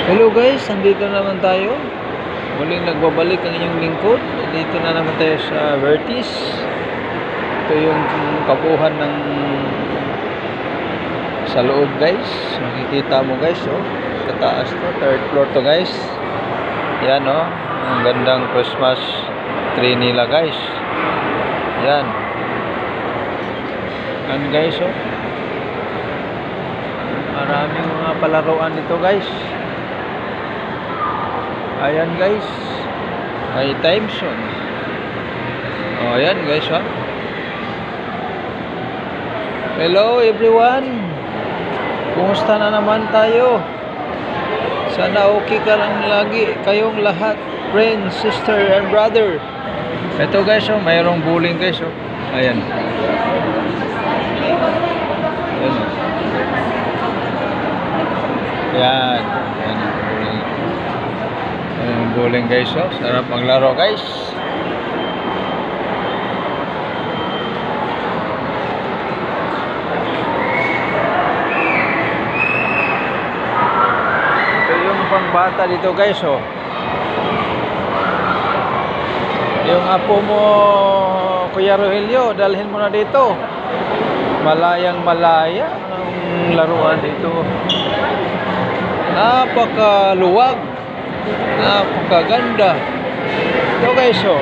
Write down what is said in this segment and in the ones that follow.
Hello guys, nandito naman tayo. Muling nagbabalik ang inyong lingkod. Dito na naman tayo sa Vertis. Ito yung kabuuan ng sa loob guys. Makikita mo guys, oh. Sa taas to, third floor to guys. Yan oh, ang gandang Christmas tree nila guys. Yan. Yan guys, oh. Maraming mga palaruan dito guys. Ayan guys, may time zone. Oh, ayan guys, ha. Hello everyone. Kumusta na naman tayo? Sana okay ka lang lagi kayong lahat, friends, sister and brother. Ito guys, oh, mayroong bowling guys, oh. Ayan. Ayan. Ayan. Ayan. Bowling guys, oh. Sarap maglaro guys. Ito yung pangbata dito guys, oh. Yung apo mo, Kuya Rogelio, dalhin mo na dito. Malayang malaya ang laruan dito. Napakaluwag, napakaganda. Ito guys, oh.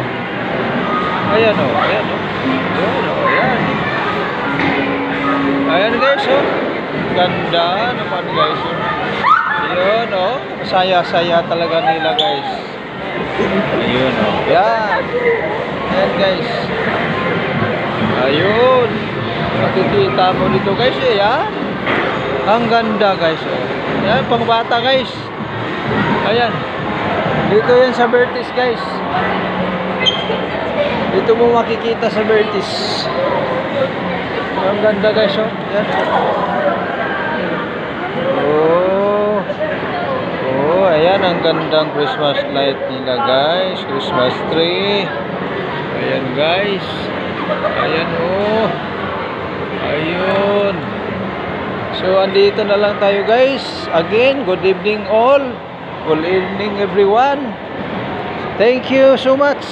Ayan, oh. Ayan, oh. Ayan, oh. Ayan. Ayan guys, oh. Ganda naman guys, oh. Ayan, oh. Saya-saya talaga nila guys. Ayun, oh. Ayan. Ayan guys. Ayun. Makikita mo dito guys, eh. Ayan. Ang ganda guys, oh. Ayan, pangbata guys. Ayan. Dito yan sa Vertis guys. Dito mo makikita sa Vertis. Ang ganda guys, oh. Ayan. Oh. Oh, ayan ang gandang Christmas light nila guys. Christmas tree. Ayan guys. Ayan, oh. Ayun. So, andito na lang tayo guys. Again, good evening all. Good evening everyone. Thank you so much.